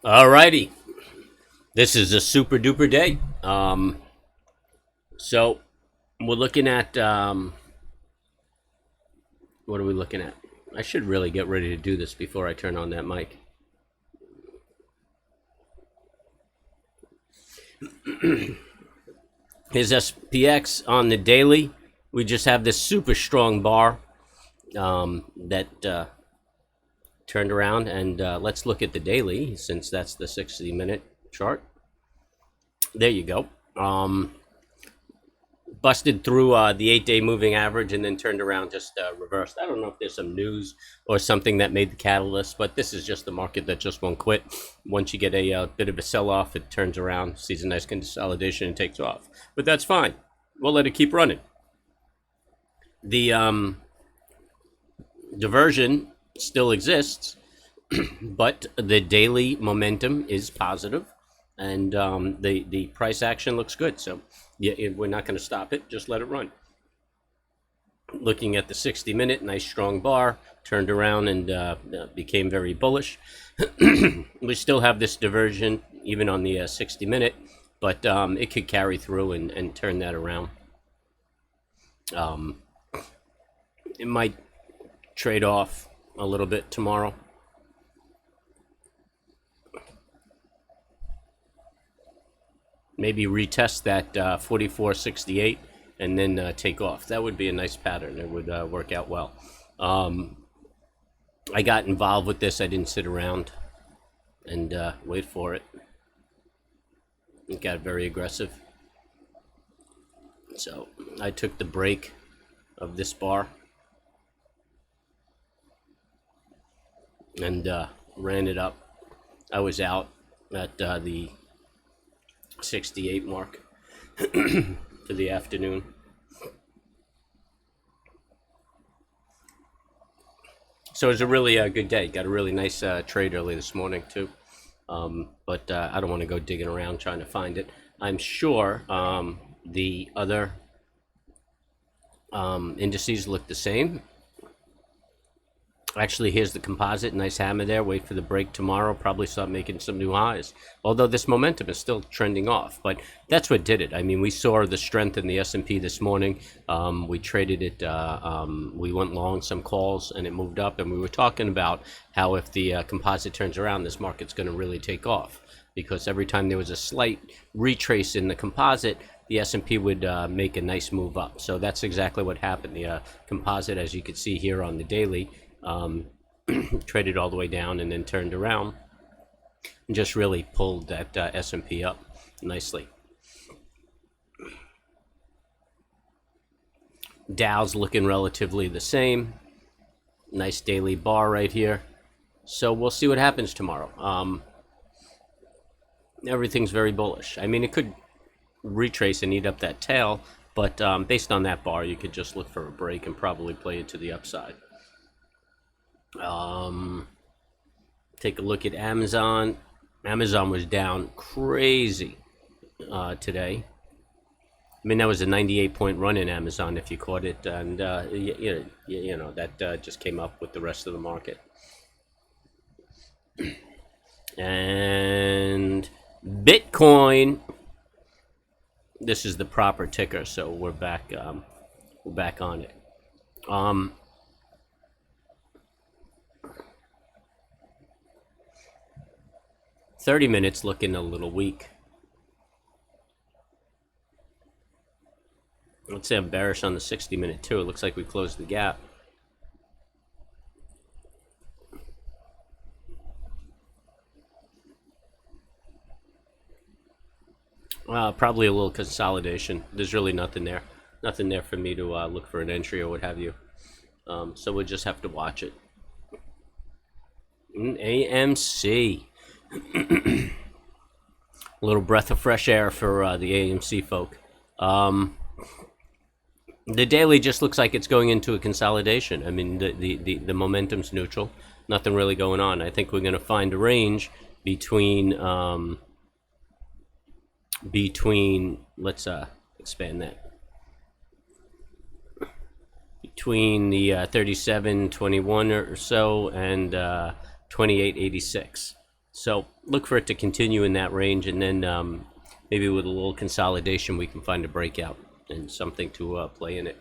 Alrighty, this is a super duper day. So we're looking at what are we looking at? I should really get ready to do this before I turn on that mic. Here's SPX on the daily. We just have this super strong bar that turned around, and let's look at the daily since that's the 60-minute chart. There you go. Busted through the 8-day moving average and then turned around, just reversed. I don't know if there's some news or something that made the catalyst, but this is just the market that just won't quit. Once you get a bit of a sell-off, it turns around, sees a nice consolidation, and takes off. But that's fine. We'll let it keep running. The diversion still exists, but the daily momentum is positive, and the price action looks good. So yeah, we're not going to stop it. Just let it run. Looking at the 60-minute, nice strong bar, turned around and became very bullish. We still have this diversion even on the 60-minute, but it could carry through and turn that around. It might trade off a little bit tomorrow. Maybe retest that 44.68 and then take off. That would be a nice pattern. It would work out well. I got involved with this. I didn't sit around and wait for it. It got very aggressive. So I took the break of this bar and ran it up. I was out at the 68 mark for the afternoon. So it was a really good day. Got a really nice trade early this morning too. But I don't want to go digging around trying to find it. I'm sure the other indices look the same. Actually, here's the composite. Nice hammer there. Wait for the break tomorrow. Probably start making some new highs. Although this momentum is still trending off. But that's what did it. I mean, we saw the strength in the S&P this morning. We traded it. We went long some calls, and it moved up. And we were talking about how if the composite turns around, this market's going to really take off. Because every time there was a slight retrace in the composite, the S&P would make a nice move up. So that's exactly what happened. The composite, as you can see here on the daily, traded all the way down and then turned around and just really pulled that S&P up nicely. Dow's looking relatively the same. Nice daily bar right here. So we'll see what happens tomorrow. Everything's very bullish. I mean, it could retrace and eat up that tail, but based on that bar, you could just look for a break and probably play it to the upside. Take a look at Amazon. Amazon was down crazy today. I mean, that was a 98-point run in Amazon if you caught it, and you know that just came up with the rest of the market. And Bitcoin. This is the proper ticker, so we're back. We're back on it. 30 minutes looking a little weak. Let's say I'm bearish on the 60-minute too. It looks like we closed the gap. Probably a little consolidation. There's really nothing there. Nothing there for me to look for an entry or what have you. So we'll just have to watch it. AMC. A little breath of fresh air for the AMC folk. The daily just looks like it's going into a consolidation. I mean, the momentum's neutral. Nothing really going on. I think we're going to find a range between let's expand that, between the 37.21 or so and 28.86. So look for it to continue in that range, and then maybe with a little consolidation, we can find a breakout and something to play in it.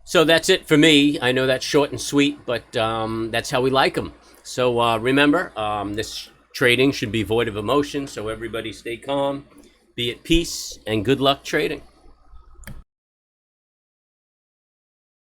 So that's it for me. I know that's short and sweet, but that's how we like them. So remember, this trading should be void of emotion, so everybody stay calm, be at peace, and good luck trading.